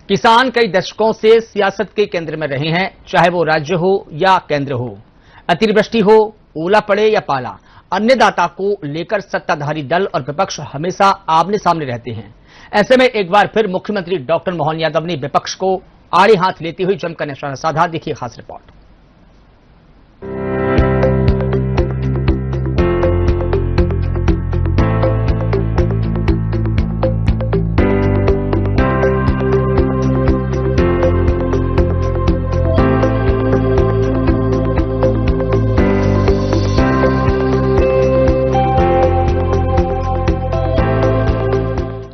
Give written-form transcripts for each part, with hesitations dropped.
किसान कई दशकों से सियासत के केंद्र में रहे हैं, चाहे वो राज्य हो या केंद्र हो। अतिवृष्टि हो, ओला पड़े या पाला, अन्नदाता को लेकर सत्ताधारी दल और विपक्ष हमेशा आमने सामने रहते हैं। ऐसे में एक बार फिर मुख्यमंत्री डॉक्टर मोहन यादव ने विपक्ष को आड़े हाथ लेते हुए जमकर निशाना साधा। देखिए खास रिपोर्ट।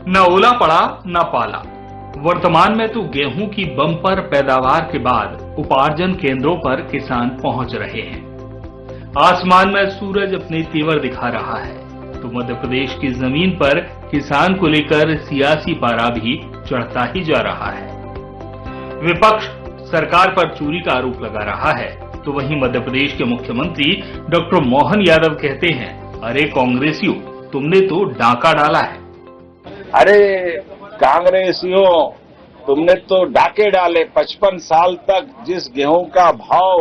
न ओला पड़ा न पाला। वर्तमान में तो गेहूं की बम्पर पैदावार के बाद उपार्जन केंद्रों पर किसान पहुंच रहे हैं। आसमान में सूरज अपने तेवर दिखा रहा है तो मध्य प्रदेश की जमीन पर किसान को लेकर सियासी पारा भी चढ़ता ही जा रहा है। विपक्ष सरकार पर चोरी का आरोप लगा रहा है तो वहीं मध्य प्रदेश के मुख्यमंत्री डॉक्टर मोहन यादव कहते हैं, अरे कांग्रेसियों, तुमने तो डाका डाला है। अरे कांग्रेसियों, तुमने तो डाके डाले। 55 साल तक जिस गेहूं का भाव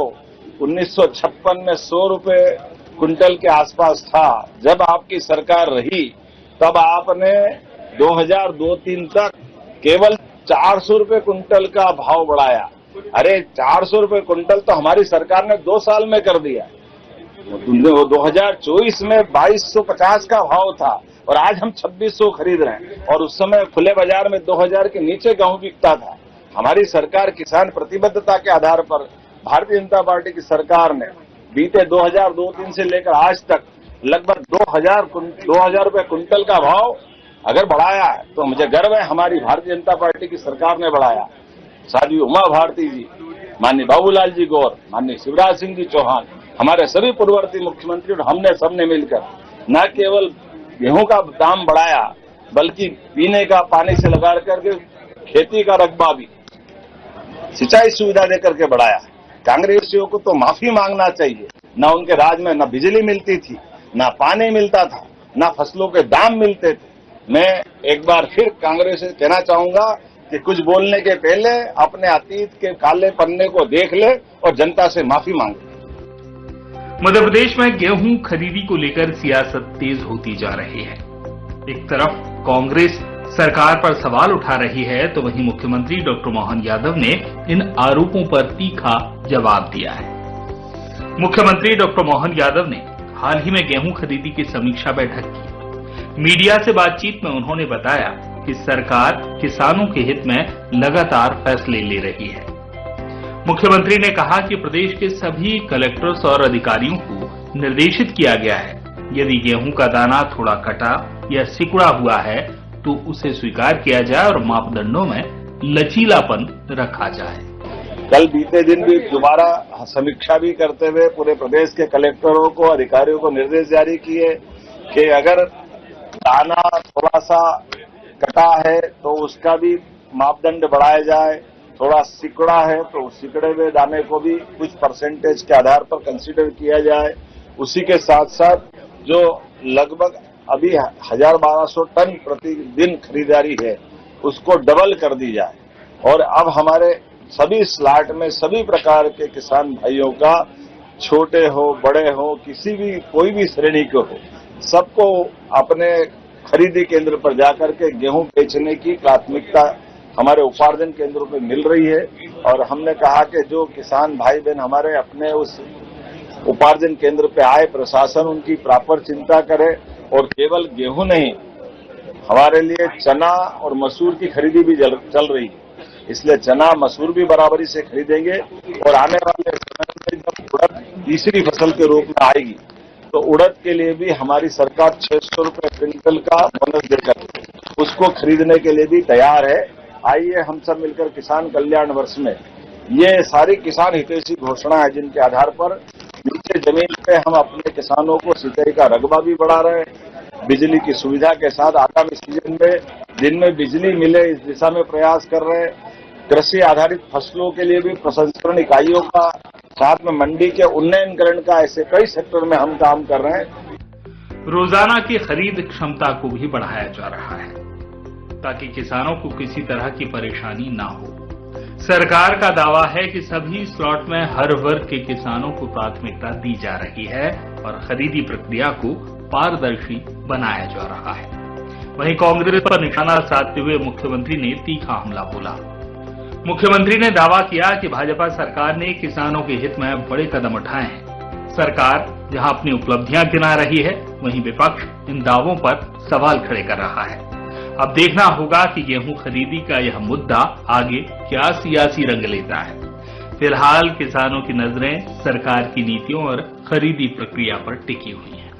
1956 में 100 रुपए क्विंटल के आसपास था, जब आपकी सरकार रही तब आपने 2002-03 तक केवल 400 रुपए क्विंटल का भाव बढ़ाया। अरे 400 रुपए क्विंटल तो हमारी सरकार ने 2 साल में कर दिया। 2024 में 2250 का भाव था और आज हम 2600 खरीद रहे हैं और उस समय खुले बाजार में 2000 के नीचे गेहूं बिकता था। हमारी सरकार किसान प्रतिबद्धता के आधार पर भारतीय जनता पार्टी की सरकार ने बीते 2002-03 से लेकर आज तक लगभग 2000 रुपए क्विंटल का भाव अगर बढ़ाया है तो मुझे गर्व है, हमारी भारतीय जनता पार्टी की सरकार ने बढ़ाया। साध्वी उमा भारती जी, माननीय बाबूलाल जी गौर, माननीय शिवराज सिंह जी चौहान, हमारे सभी पूर्ववर्ती मुख्यमंत्री और हमने सबने मिलकर न केवल गेहूं का दाम बढ़ाया बल्कि पीने का पानी से लगा करके खेती का रकबा भी सिंचाई सुविधा देकर के बढ़ाया। कांग्रेसियों को तो माफी मांगना चाहिए। न उनके राज में न बिजली मिलती थी, न पानी मिलता था, न फसलों के दाम मिलते थे। मैं एक बार फिर कांग्रेस से कहना चाहूंगा कि कुछ बोलने के पहले अपने अतीत के काले पन्ने को देख ले और जनता से माफी मांगे। मध्य प्रदेश में गेहूं खरीदी को लेकर सियासत तेज होती जा रही है। एक तरफ कांग्रेस सरकार पर सवाल उठा रही है तो वहीं मुख्यमंत्री डॉक्टर मोहन यादव ने इन आरोपों पर तीखा जवाब दिया है। मुख्यमंत्री डॉक्टर मोहन यादव ने हाल ही में गेहूं खरीदी की समीक्षा बैठक की। मीडिया से बातचीत में उन्होंने बताया कि सरकार किसानों के हित में लगातार फैसले ले रही है। मुख्यमंत्री ने कहा कि प्रदेश के सभी कलेक्टर्स और अधिकारियों को निर्देशित किया गया है, यदि गेहूं का दाना थोड़ा कटा या सिकुड़ा हुआ है तो उसे स्वीकार किया जाए और मापदंडों में लचीलापन रखा जाए। कल बीते दिन भी दोबारा समीक्षा भी करते हुए पूरे प्रदेश के कलेक्टरों को, अधिकारियों को निर्देश जारी किए कि अगर दाना थोड़ा सा कटा है तो उसका भी मापदंड बढ़ाया जाए, थोड़ा सिकुड़ा है तो सिकड़े हुए दाने को भी कुछ परसेंटेज के आधार पर कंसीडर किया जाए। उसी के साथ साथ जो लगभग अभी 1200 टन प्रतिदिन खरीदारी है उसको डबल कर दी जाए और अब हमारे सभी स्लॉट में सभी प्रकार के किसान भाइयों का, छोटे हो बड़े हो, किसी भी कोई भी श्रेणी के हो, सबको अपने खरीदी केंद्र पर जाकर के गेहूं बेचने की प्राथमिकता हमारे उपार्जन केंद्रों पे मिल रही है। और हमने कहा कि जो किसान भाई बहन हमारे अपने उस उपार्जन केंद्र पे आए, प्रशासन उनकी प्रॉपर चिंता करे और केवल गेहूं नहीं, हमारे लिए चना और मसूर की खरीदी भी चल रही है। इसलिए चना मसूर भी बराबरी से खरीदेंगे और आने वाले समय में जब उड़द तीसरी फसल के रूप में आएगी तो उड़द के लिए भी हमारी सरकार 600 रुपए क्विंटल का बोनस देकर उसको खरीदने के लिए भी तैयार है। आइए हम सब मिलकर किसान कल्याण वर्ष में ये सारी किसान हितैषी घोषणा है जिनके आधार पर नीचे जमीन पे हम अपने किसानों को सिंचाई का रकबा भी बढ़ा रहे हैं, बिजली की सुविधा के साथ आगामी सीजन में दिन में बिजली मिले इस दिशा में प्रयास कर रहे हैं। कृषि आधारित फसलों के लिए भी प्रसंस्करण इकाइयों का, साथ में मंडी के उन्नयनकरण का, ऐसे कई सेक्टर में हम काम कर रहे हैं। रोजाना की खरीद क्षमता को भी बढ़ाया जा रहा है। ताकि किसानों को किसी तरह की परेशानी ना हो। सरकार का दावा है कि सभी स्लॉट में हर वर्ग के किसानों को प्राथमिकता दी जा रही है और खरीदी प्रक्रिया को पारदर्शी बनाया जा रहा है। वहीं कांग्रेस पर निशाना साधते हुए मुख्यमंत्री ने तीखा हमला बोला। मुख्यमंत्री ने दावा किया कि भाजपा सरकार ने किसानों के हित में बड़े कदम उठाए हैं। सरकार जहां अपनी उपलब्धियां गिना रही है, वहीं विपक्ष इन दावों पर सवाल खड़े कर रहा है। अब देखना होगा कि गेहूं खरीदी का यह मुद्दा आगे क्या सियासी रंग लेता है। फिलहाल किसानों की नजरें सरकार की नीतियों और खरीदी प्रक्रिया पर टिकी हुई हैं।